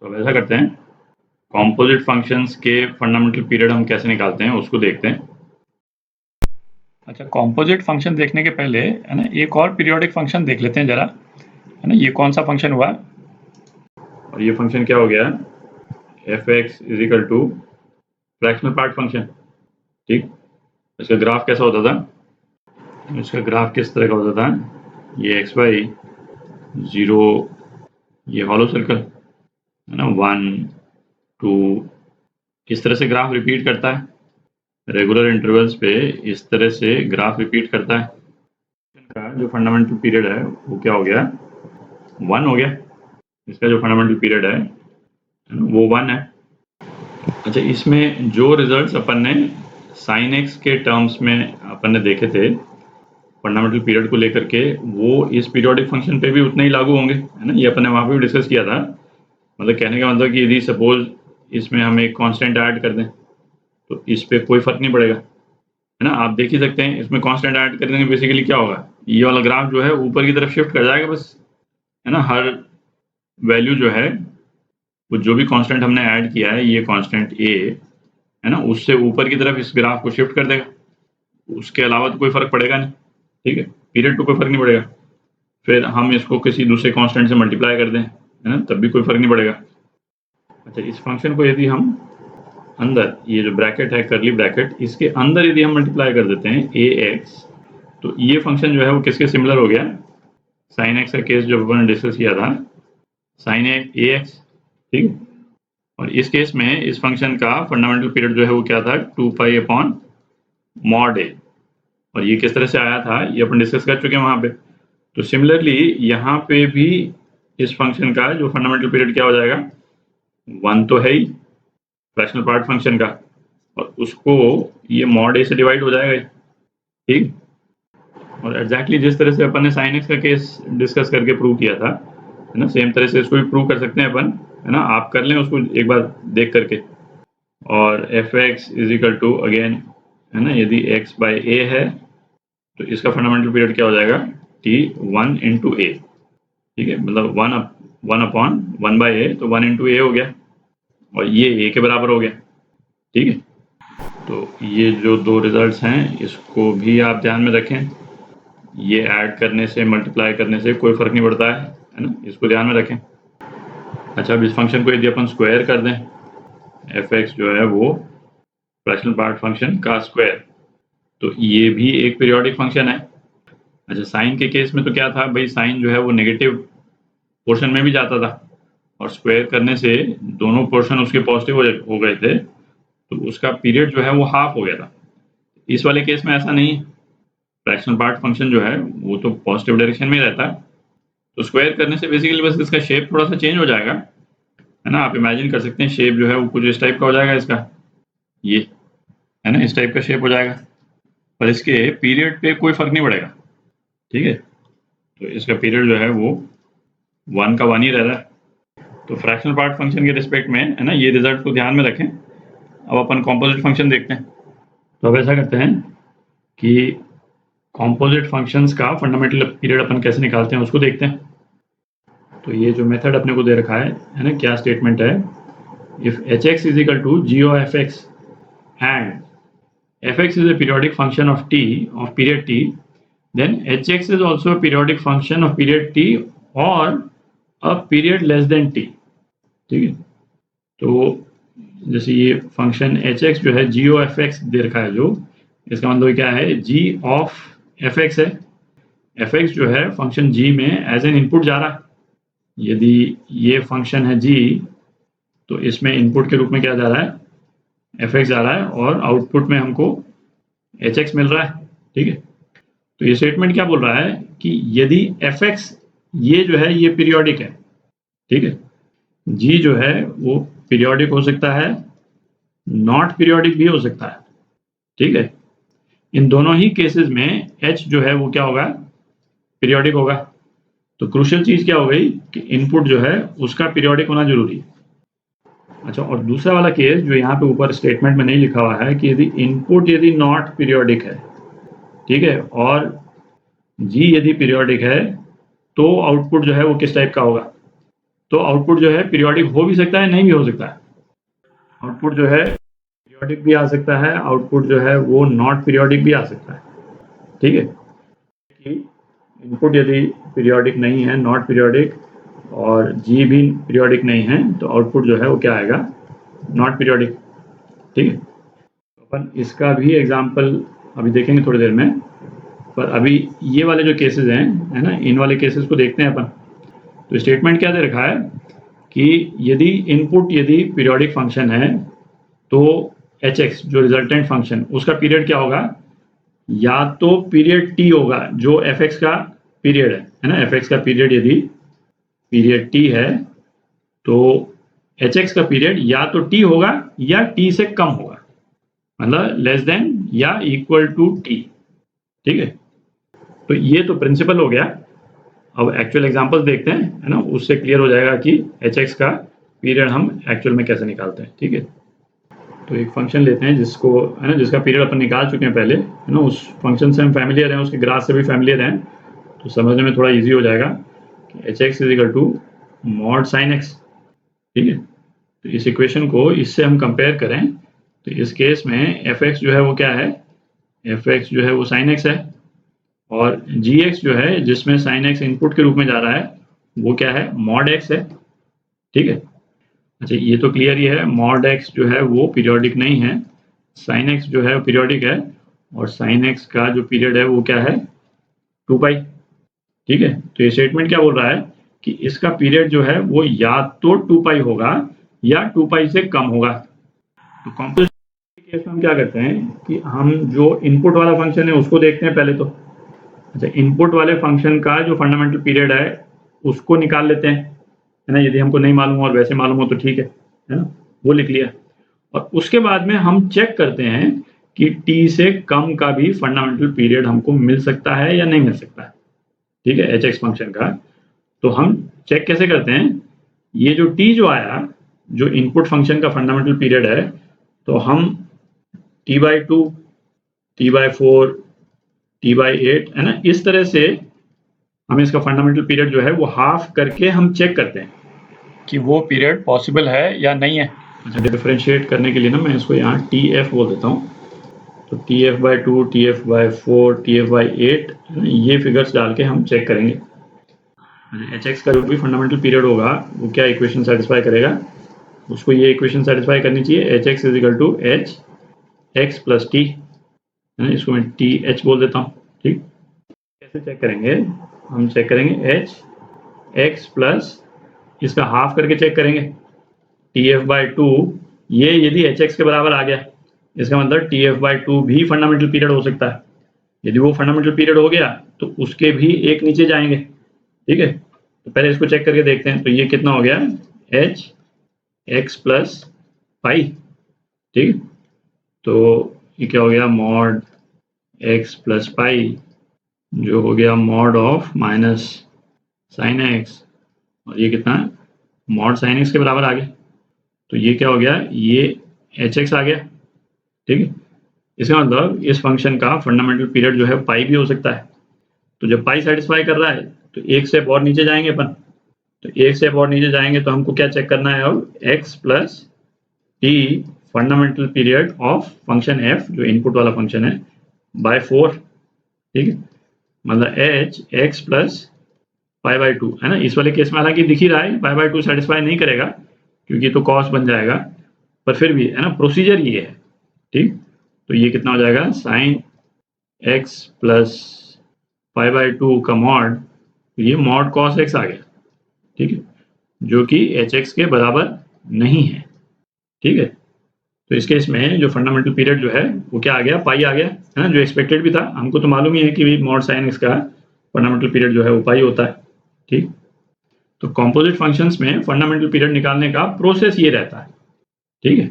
तो अब ऐसा करते हैं, कॉम्पोजिट फंक्शंस के फंडामेंटल पीरियड हम कैसे निकालते हैं उसको देखते हैं। अच्छा, कॉम्पोजिट फंक्शन देखने के पहले है ना एक और पीरियोडिक फंक्शन देख लेते हैं जरा, है ना। ये कौन सा फंक्शन हुआ, और ये फंक्शन क्या हो गया, F X is equal to fractional part function. ठीक, इसका ग्राफ कैसा होता था, इसका ग्राफ किस तरह का होता था, ये एक्स वाई 0, ये हॉलो सर्कल है ना, 1 2, इस तरह से ग्राफ रिपीट करता है रेगुलर इंटरवल्स पे, इस तरह से ग्राफ रिपीट करता है। का जो फंडामेंटल पीरियड है वो क्या हो गया, 1 हो गया। इसका जो फंडामेंटल पीरियड है वो 1 है। अच्छा, इसमें जो रिजल्ट्स अपन ने साइन एक्स के टर्म्स में अपन ने देखे थे फंडामेंटल पीरियड को लेकर के, वो इस पीरियोडिक फंक्शन पे भी उतने ही लागू होंगे, है ना। ये अपन ने वहाँ पे भी डिस्कस किया था। मतलब कहने का मतलब कि यदि सपोज इसमें हम एक कांस्टेंट ऐड कर दें तो इस पे कोई फर्क नहीं पड़ेगा, है ना। आप देख ही सकते हैं इसमें कांस्टेंट ऐड करने से बेसिकली क्या होगा, ये वाला ग्राफ जो है ऊपर की तरफ शिफ्ट कर जाएगा बस, है ना। हर वैल्यू जो है वो जो भी कांस्टेंट हमने ऐड किया है, ये कांस्टेंट ए है ना, उससे ऊपर की तरफ इस ग्राफ को शिफ्ट कर देगा। उसके अलावा तो कोई फर्क पड़ेगा नहीं, ठीक है। पीरियड पे कोई फर्क नहीं पड़ेगा। फिर हम इसको किसी दूसरे कांस्टेंट से मल्टीप्लाई कर दें, है ना, तब भी कोई फर्क नहीं पड़ेगा। अच्छा, इस फंक्शन को यदि हम अंदर, ये जो ब्रैकेट है करली ब्रैकेट, इसके अंदर यदि हम मल्टीप्लाई कर देते हैं ए एक्स, तो ये फंक्शन जो है वो किसके सिमिलर हो गया, साइन एक्स का केस जो अपन ने डिस्कस किया था, साइन ए एक्स। ठीक है, और इस केस में इस फंक्शन का फंडामेंटल पीरियड जो है वो क्या था, 2 पाई अपॉन मॉड ए। और ये किस तरह से आया था ये अपन डिस्कस कर चुके हैं वहां पे। तो सिमिलरली यहाँ पे भी इस फंक्शन का जो फंडामेंटल पीरियड क्या हो जाएगा, 1 तो है ही फ्रैक्शनल पार्ट फंक्शन का, और उसको ये मॉड ए से डिवाइड हो जाएगा। ठीक, और एग्जैक्टली जिस तरह से अपन ने साइन एक्स का केस डिस्कस करके प्रूव किया था, है ना, सेम तरह से इसको भी प्रूव कर सकते हैं अपन, है ना। आप कर लें उसको एक बार देख करके। और F X is equal to again, है ना, यदि एक्स बाई ए है तो इसका फंडामेंटल पीरियड क्या हो जाएगा, टी 1 इंटू ए। ठीक है, मतलब 1 अपॉन 1 बाई ए, तो 1 इंटू ए हो गया, और ये ए के बराबर हो गया। ठीक है, तो ये जो दो रिजल्ट्स हैं इसको भी आप ध्यान में रखें। ये ऐड करने से मल्टीप्लाई करने से कोई फर्क नहीं पड़ता है ना, इसको ध्यान में रखें। अच्छा, अब इस फंक्शन को यदि अपन स्क्वायर कर दें, एफ एक्स जो है वो फ्रैक्शनल पार्ट फंक्शन का स्क्वायर, तो ये भी एक पीरियोडिक फंक्शन है। अच्छा, साइन के केस में तो क्या था भाई, साइन जो है वो नेगेटिव पोर्शन में भी जाता था, और स्क्वायर करने से दोनों पोर्शन उसके पॉजिटिव हो गए थे, तो उसका पीरियड जो है वो हाफ हो गया था। इस वाले केस में ऐसा नहीं है, फ्रैक्शनल पार्ट फंक्शन जो है वो तो पॉजिटिव डायरेक्शन में रहता है, तो स्क्वायर करने से बेसिकली बस इसका शेप थोड़ा सा चेंज हो जाएगा, है ना। आप इमेजिन कर सकते हैं शेप जो है वो कुछ इस टाइप का हो जाएगा इसका, ये है ना, इस टाइप का शेप हो जाएगा, पर इसके पीरियड पे कोई फर्क नहीं पड़ेगा। ठीक है, तो इसका पीरियड जो है वो 1 का 1 ही रह रहा है। तो फ्रैक्शनल पार्ट फंक्शन के रिस्पेक्ट में, है ना, ये रिजल्ट को ध्यान में रखें। अब अपन कॉम्पोजिट फंक्शन देखते हैं। तो अब ऐसा करते हैं कि कॉम्पोजिट फंक्शंस का फंडामेंटल पीरियड अपन कैसे निकालते हैं उसको देखते हैं। तो ये जो मेथड अपने को दे रखा है ना, क्या स्टेटमेंट है, if H X is equal to G O F X and F X is a periodic function of t of period t, then hx is also a periodic function of period t or a period less than t। ठीक है, तो जैसे ये function H x जो है जी O F x दे रखा है, जो इसका मतलब क्या है, जी ऑफ एफ एक्स है। एफ एक्स जो है फंक्शन जी में एज एन इनपुट जा रहा है। यदि ये फंक्शन है जी, तो इसमें इनपुट के रूप में क्या जा रहा है, एफ एक्स जा रहा है, और आउटपुट में हमको एच एक्स मिल रहा है। ठीक है, तो ये स्टेटमेंट क्या बोल रहा है कि यदि एफ एक्स ये जो है ये पीरियोडिक है, ठीक है, जी जो है वो पीरियोडिक हो सकता है, नॉट पीरियोडिक भी हो सकता है। ठीक है, इन दोनों ही केसेस में एच जो है वो क्या होगा, पीरियोडिक होगा। तो क्रूशियल चीज क्या हो गई कि इनपुट जो है उसका पीरियोडिक होना जरूरी है। अच्छा, और दूसरा वाला केस जो यहाँ पे ऊपर स्टेटमेंट में नहीं लिखा हुआ है कि यदि इनपुट यदि नॉट पीरियोडिक है, ठीक है, और जी यदि पीरियोडिक है, तो आउटपुट जो है वो किस टाइप का होगा। तो आउटपुट जो है पीरियोडिक हो भी सकता है, नहीं भी हो सकता है। आउटपुट जो है पीरियोडिक भी आ सकता है, आउटपुट जो है वो नॉट पीरियोडिक भी आ सकता है। ठीक है, कि इनपुट यदि पीरियोडिक नहीं है, नॉट पीरियोडिक, और जी भी पीरियोडिक नहीं है, तो आउटपुट जो है वो क्या आएगा, नॉट पीरियोडिक। ठीक है, अपन इसका भी एग्जाम्पल अभी देखेंगे थोड़ी देर में, पर अभी ये वाले जो केसेस हैं, है ना, इन वाले केसेस को देखते हैं अपन। तो स्टेटमेंट क्या दे रखा है कि यदि इनपुट यदि पीरियोडिक फंक्शन है तो एच एक्स जो रिजल्टेंट फंक्शन, उसका पीरियड क्या होगा, या तो पीरियड टी होगा जो एफ एक्स का पीरियड है ना, एफ एक्स का पीरियड यदि पीरियड टी है तो एच एक्स का पीरियड या तो टी होगा या टी से कम होगा, मतलब लेस देन या इक्वल टू टी। ठीक है, तो ये तो प्रिंसिपल हो गया। अब एक्चुअल एग्जांपल्स देखते हैं, है ना, उससे क्लियर हो जाएगा कि एच एक्स का पीरियड हम एक्चुअल में कैसे निकालते हैं। ठीक है, तो एक फंक्शन लेते हैं जिसको, है ना, जिसका पीरियड अपन निकाल चुके हैं पहले, है ना, उस फंक्शन से हम फैमिलियर हैं, उसके ग्राफ से भी फैमिलियर हैं, तो समझने में थोड़ा इजी हो जाएगा कि H X is equal to mod sine X. ठीक है, तो इस इक्वेशन को इससे हम कंपेयर करें तो इस केस में एफ एक्स जो है वो क्या है, एफ एक्स जो है वो साइन एक्स है, और जी एक्स जो है जिसमें साइन एक्स इनपुट के रूप में जा रहा है वो क्या है, मॉड एक्स है। ठीक है, अच्छा ये तो क्लियर ही है, मॉड एक्स जो है वो पीरियोडिक नहीं है, साइन एक्स जो है वो पीरियोडिक है, और साइन एक्स का जो पीरियड है वो क्या है, 2 पाई। ठीक है, तो ये स्टेटमेंट क्या बोल रहा है कि इसका पीरियड जो है वो या तो 2 पाई होगा या 2 पाई से कम होगा। तो कॉम्पोजिशन केस में हम क्या करते हैं कि हम जो इनपुट वाला फंक्शन है उसको देखते हैं पहले तो। अच्छा, इनपुट वाले फंक्शन का जो फंडामेंटल पीरियड है उसको निकाल लेते हैं, है ना, यदि हमको नहीं मालूम और वैसे मालूम हो तो ठीक है ना, वो लिख लिया। और उसके बाद में हम चेक करते हैं कि t से कम का भी फंडामेंटल पीरियड हमको मिल सकता है या नहीं मिल सकता है। ठीक है, एच एक्स फंक्शन का तो हम चेक कैसे करते हैं, ये जो t जो आया, जो इनपुट फंक्शन का फंडामेंटल पीरियड है, तो हम t/2, t/4, t/8, है ना, इस तरह से हम इसका फंडामेंटल पीरियड जो है वो हाफ करके हम चेक करते हैं कि वो पीरियड पॉसिबल है या नहीं है। अच्छा, डिफरेंशिएट करने के लिए ना मैं इसको यहाँ टी एफ बोल देता हूँ, तो TF/2, TF/4, TF/8 ये फिगर्स डाल के हम चेक करेंगे। एच एक्स का जो भी फंडामेंटल पीरियड होगा वो क्या इक्वेशन सेटिस्फाई करेगा, उसको ये इक्वेशन सेटिस्फाई करनी चाहिए, H X is equal to H X plus T, है ना, इसको मैं टी एच बोल देता हूँ। ठीक, कैसे चेक करेंगे, हम चेक करेंगे एच एक्स प्लस इसका हाफ करके चेक करेंगे TF/2, ये यदि एच एक्स के बराबर आ गया इसका मतलब TF/2 भी फंडामेंटल पीरियड हो सकता है। यदि वो फंडामेंटल पीरियड हो गया तो उसके भी एक नीचे जाएंगे। ठीक है, तो पहले इसको चेक करके देखते हैं, तो ये कितना हो गया, एच एक्स प्लस पाई। ठीक, तो ये क्या हो गया, मॉड एक्स प्लस पाई जो हो गया mod of minus sine x, और ये कितना, मॉड साइन एक्स के बराबर आ गया, तो ये क्या हो गया, ये एच एक्स आ गया। ठीक है, इसका मतलब इस फंक्शन का फंडामेंटल पीरियड जो है पाई भी हो सकता है। तो जब पाई सेटिस्फाई कर रहा है तो एक स्टेप और नीचे जाएंगे अपन, तो एक स्टेप और नीचे जाएंगे तो हमको क्या चेक करना है, अब x plus T fundamental period of function F जो इनपुट वाला फंक्शन है बाय 4। ठीक है, मतलब एच एक्स प्लस पाई/2, है ना, इस वाले केस में हालांकि दिख ही रहा है पाई/2 सेटिस्फाई नहीं करेगा क्योंकि तो कॉस बन जाएगा, पर फिर भी, है ना, प्रोसीजर ये है। ठीक, तो ये कितना हो जाएगा, साइन एक्स प्लस पाई/2 का मॉड, ये मॉड कॉस एक्स आ गया। ठीक है, जो कि एच एक्स के बराबर नहीं है। ठीक है, तो इस केस में जो फंडामेंटल पीरियड जो है वो क्या आ गया, पाई आ गया, है ना, जो एक्सपेक्टेड भी था, हमको तो मालूम ही है कि मॉड साइन एक्स का फंडामेंटल पीरियड जो है वो पाई होता है। ठीक, तो कॉम्पोजिट फंक्शंस में फंडामेंटल पीरियड निकालने का प्रोसेस ये रहता है। ठीक है,